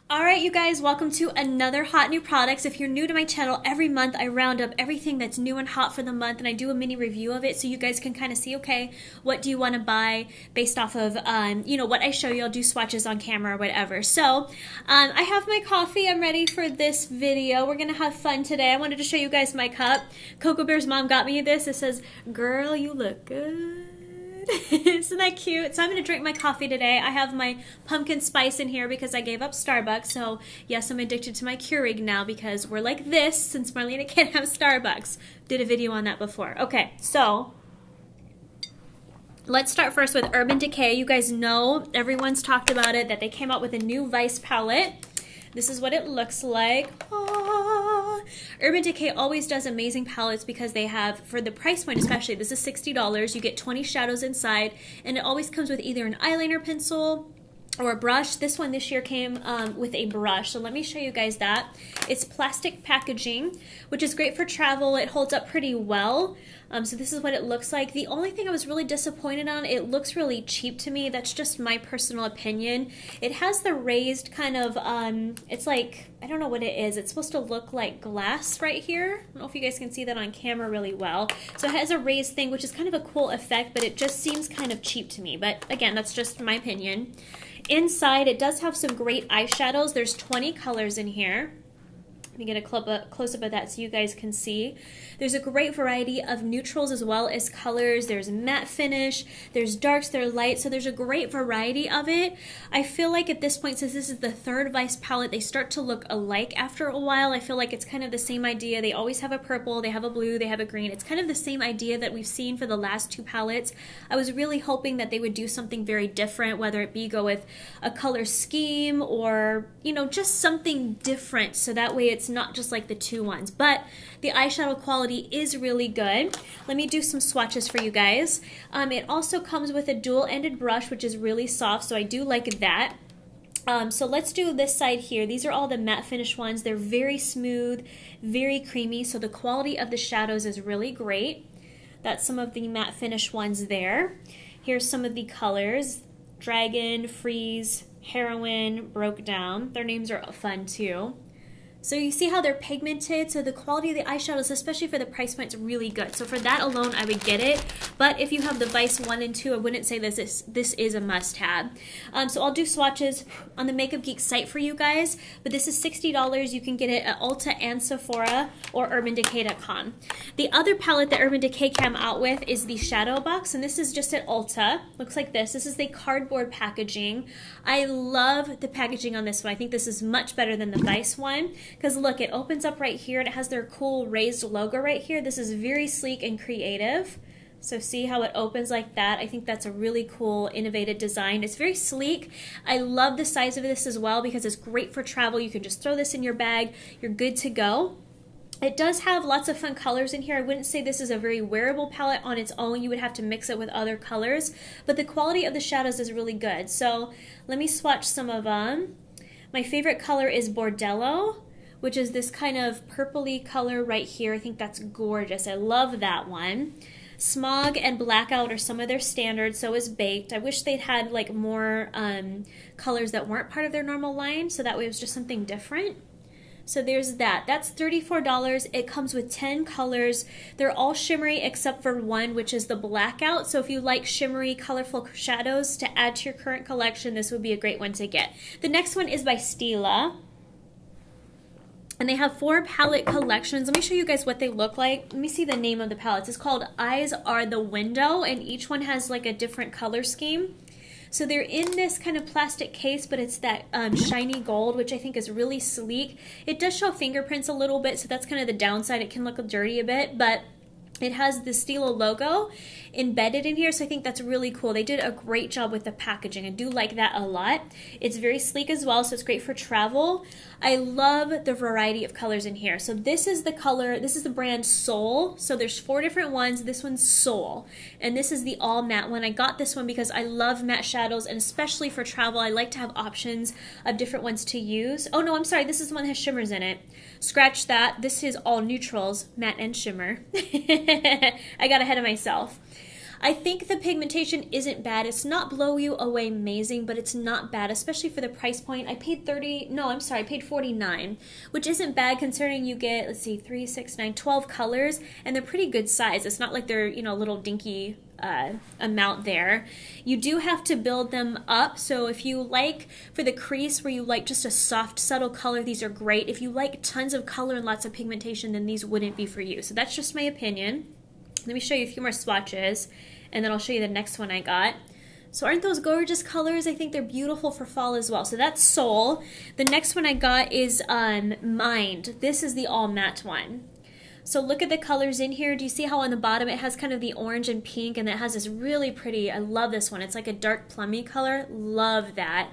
Alright you guys, welcome to another hot new products. If you're new to my channel, every month I round up everything that's new and hot for the month and I do a mini review of it so you guys can kind of see, okay, what do you want to buy based off of, what I show you. I'll do swatches on camera or whatever. So, I have my coffee. I'm ready for this video. We're going to have fun today. I wanted to show you guys my cup. Coco Bear's mom got me this. It says, "Girl, you look good." Isn't that cute? So I'm going to drink my coffee today. I have my pumpkin spice in here because I gave up Starbucks. So yes, I'm addicted to my Keurig now because we're like this since Marlena can't have Starbucks. Did a video on that before. Okay, so let's start first with Urban Decay. You guys know, everyone's talked about it, that they came out with a new Vice palette. This is what it looks like. Urban Decay always does amazing palettes because they have, for the price point especially, this is $60, you get 20 shadows inside, and it always comes with either an eyeliner pencil or a brush. This one this year came with a brush, so let me show you guys that. It's plastic packaging, which is great for travel. It holds up pretty well. So this is what it looks like. The only thing I was really disappointed on, it looks really cheap to me. That's just my personal opinion. It has the raised kind of, it's like, I don't know what it is. It's supposed to look like glass right here. I don't know if you guys can see that on camera really well. So it has a raised thing, which is kind of a cool effect, but it just seems kind of cheap to me. But again, that's just my opinion. Inside, it does have some great eyeshadows. There's 20 colors in here. Let me get a close-up of that so you guys can see. There's a great variety of neutrals as well as colors. There's matte finish, there's darks, there's light, so there's a great variety of it. I feel like at this point, since this is the third Vice palette, they start to look alike after a while. I feel like it's kind of the same idea. They always have a purple, they have a blue, they have a green. It's kind of the same idea that we've seen for the last two palettes. I was really hoping that they would do something very different, whether it be go with a color scheme or, you know, just something different so that way it's not just like the two ones. But the eyeshadow quality is really good. Let me do some swatches for you guys. It also comes with a dual-ended brush, which is really soft, so I do like that. So let's do this side here. These are all the matte finish ones. They're very smooth, very creamy, so the quality of the shadows is really great. That's some of the matte finish ones there. Here's some of the colors: Dragon, Freeze, Heroine, Broke Down. Their names are fun too. So you see how they're pigmented, so the quality of the eyeshadows, especially for the price point, is really good. So for that alone, I would get it. But if you have the Vice 1 and 2, I wouldn't say this is a must-have. So I'll do swatches on the Makeup Geek site for you guys. But this is $60. You can get it at Ulta and Sephora or UrbanDecay.com. The other palette that Urban Decay came out with is the Shadow Box, and this is just at Ulta. Looks like this. This is the cardboard packaging. I love the packaging on this one. I think this is much better than the Vice one. Because look, it opens up right here and it has their cool raised logo right here. This is very sleek and creative. So see how it opens like that? I think that's a really cool, innovative design. It's very sleek. I love the size of this as well because it's great for travel. You can just throw this in your bag. You're good to go. It does have lots of fun colors in here. I wouldn't say this is a very wearable palette on its own. You would have to mix it with other colors. But the quality of the shadows is really good. So let me swatch some of them. My favorite color is Bordello, which is this kind of purpley color right here. I think that's gorgeous. I love that one. Smog and Blackout are some of their standards, so is Baked. I wish they'd had like more colors that weren't part of their normal line, so that way it was just something different. So there's that. That's $34. It comes with 10 colors. They're all shimmery except for one, which is the Blackout. So if you like shimmery, colorful shadows to add to your current collection, this would be a great one to get. The next one is by Stila. And they have 4 palette collections. Let me show you guys what they look like. Let me see the name of the palettes. It's called Eyes Are the Window, and each one has like a different color scheme. So they're in this kind of plastic case, but it's that shiny gold, which I think is really sleek. It does show fingerprints a little bit, so that's kind of the downside. It can look dirty a bit, but it has the Stila logo embedded in here, so I think that's really cool. They did a great job with the packaging. I do like that a lot. It's very sleek as well, so it's great for travel. I love the variety of colors in here. So this is the color, this is the brand Soul. So there's 4 different ones. This one's Soul, and this is the all matte one. I got this one because I love matte shadows, and especially for travel, I like to have options of different ones to use. Oh no, I'm sorry, this is the one that has shimmers in it. Scratch that. This is all neutrals, matte and shimmer. I got ahead of myself. I think the pigmentation isn't bad. It's not blow you away amazing, but it's not bad, especially for the price point. I paid I paid $49, which isn't bad considering you get, let's see, 3, 6, 9, 12 colors, and they're pretty good size. It's not like they're, you know, a little dinky amount there. You do have to build them up, so if you like for the crease where you like just a soft subtle color, these are great. If you like tons of color and lots of pigmentation, then these wouldn't be for you. So that's just my opinion. Let me show you a few more swatches and then I'll show you the next one I got. So aren't those gorgeous colors? I think they're beautiful for fall as well. So that's Soul. The next one I got is Mind. This is the all matte one. So look at the colors in here. Do you see how on the bottom it has kind of the orange and pink, and it has this really pretty, I love this one. It's like a dark plummy color. Love that.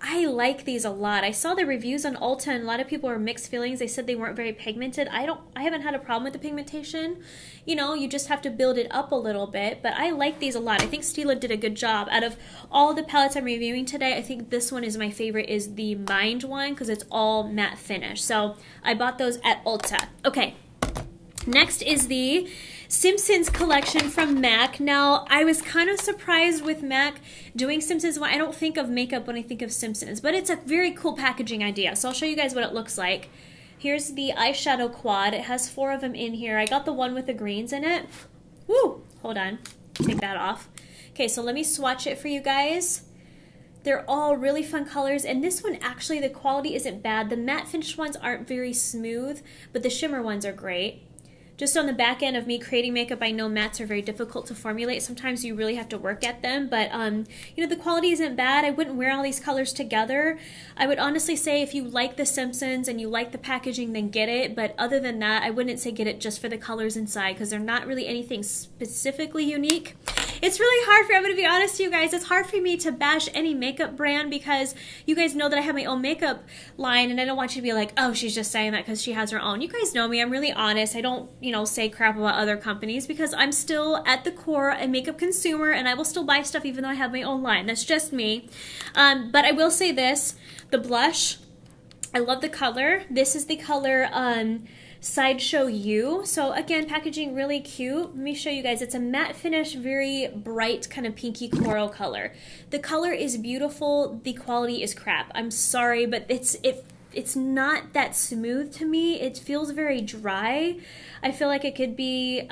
I like these a lot. I saw the reviews on Ulta and a lot of people were mixed feelings. They said they weren't very pigmented. I haven't had a problem with the pigmentation. You know, you just have to build it up a little bit, but I like these a lot. I think Stila did a good job. Out of all the palettes I'm reviewing today, I think this one is my favorite, is the Mind one, because it's all matte finish. So I bought those at Ulta. Okay. Next is the Simpsons collection from MAC. Now, I was kind of surprised with MAC doing Simpsons. I don't think of makeup when I think of Simpsons, but it's a very cool packaging idea. So I'll show you guys what it looks like. Here's the eyeshadow quad. It has 4 of them in here. I got the one with the greens in it. Woo! Hold on. Take that off. Okay, so let me swatch it for you guys. They're all really fun colors, and this one actually, the quality isn't bad. The matte finish ones aren't very smooth, but the shimmer ones are great. Just on the back end of me creating makeup, I know mattes are very difficult to formulate. Sometimes you really have to work at them, but you know, the quality isn't bad. I wouldn't wear all these colors together. I would honestly say if you like The Simpsons and you like the packaging, then get it. But other than that, I wouldn't say get it just for the colors inside, because they're not really anything specifically unique. It's really hard for, I'm going to be honest with you guys, it's hard for me to bash any makeup brand because you guys know that I have my own makeup line, and I don't want you to be like, oh, she's just saying that because she has her own. You guys know me. I'm really honest. I don't, you know, say crap about other companies because I'm still at the core a makeup consumer, and I will still buy stuff even though I have my own line. That's just me. But I will say this, the blush, I love the color. This is the color Sideshow U. So again, packaging really cute. Let me show you guys. It's a matte finish, very bright kind of pinky coral color. The color is beautiful. The quality is crap. I'm sorry, but it's not that smooth to me. It feels very dry. I feel like it could be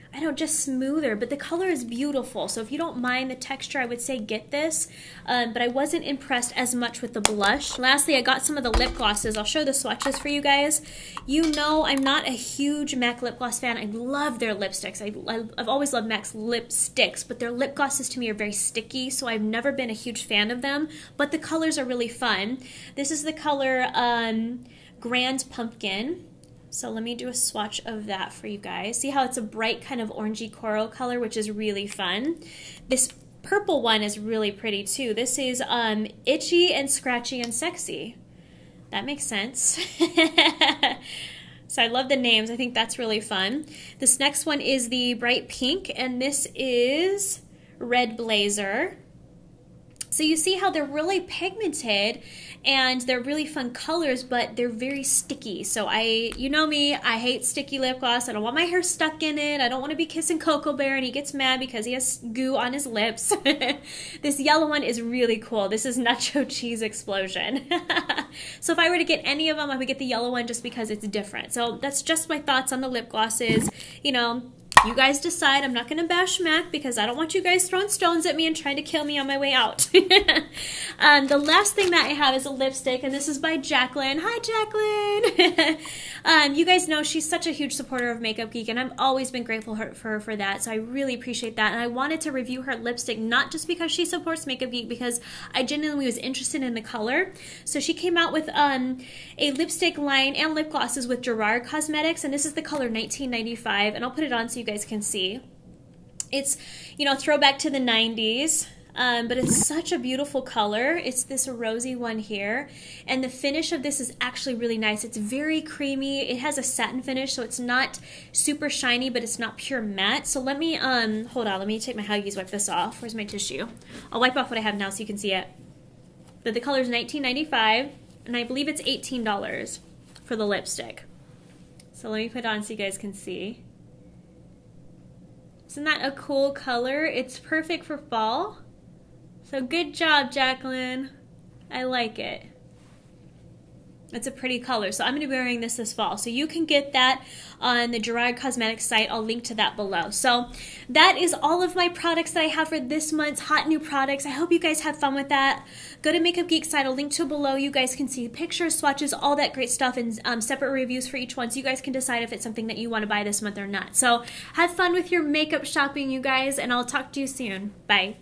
I don't know, just smoother, but the color is beautiful. So if you don't mind the texture, I would say get this. But I wasn't impressed as much with the blush. Lastly, I got some of the lip glosses. I'll show the swatches for you guys. You know I'm not a huge MAC lip gloss fan. I love their lipsticks. I've always loved MAC's lipsticks, but their lip glosses to me are very sticky, so I've never been a huge fan of them. But the colors are really fun. This is the color Grand Pumpkin. So let me do a swatch of that for you guys. See how it's a bright kind of orangey coral color, which is really fun. This purple one is really pretty too. This is Itchy and Scratchy and Sexy. That makes sense. So I love the names. I think that's really fun. This next one is the bright pink, and this is Red Blazer. So you see how they're really pigmented and they're really fun colors, but they're very sticky. So you know me, I hate sticky lip gloss. I don't want my hair stuck in it. I don't want to be kissing Cocoa Bear and he gets mad because he has goo on his lips. This yellow one is really cool. This is Nacho Cheese Explosion. So if I were to get any of them, I would get the yellow one just because it's different. So that's just my thoughts on the lip glosses. You know, you guys decide. I'm not going to bash MAC because I don't want you guys throwing stones at me and trying to kill me on my way out. The last thing that I have is a lipstick, and this is by Jacqueline. Hi, Jacqueline. You guys know she's such a huge supporter of Makeup Geek, and I've always been grateful for her for that, so I really appreciate that. And I wanted to review her lipstick, not just because she supports Makeup Geek, because I genuinely was interested in the color. So she came out with a lipstick line and lip glosses with GERARD Cosmetics, and this is the color 1995, and I'll put it on so you guys can see. It's, you know, throwback to the 90s, but it's such a beautiful color. It's this rosy one here, and the finish of this is actually really nice. It's very creamy. It has a satin finish, so it's not super shiny, but it's not pure matte. So let me, hold on, let me take my Huggies, wipe this off. Where's my tissue? I'll wipe off what I have now so you can see it. But the color is $19.95, and I believe it's $18 for the lipstick. So let me put it on so you guys can see. Isn't that a cool color? It's perfect for fall. So good job, Jacqueline. I like it. It's a pretty color. So I'm going to be wearing this fall. So you can get that on the GERARD Cosmetics site. I'll link to that below. So that is all of my products that I have for this month's hot new products. I hope you guys have fun with that. Go to Makeup Geek site. I'll link to below. You guys can see pictures, swatches, all that great stuff, and separate reviews for each one. So you guys can decide if it's something that you want to buy this month or not. So have fun with your makeup shopping, you guys, and I'll talk to you soon. Bye.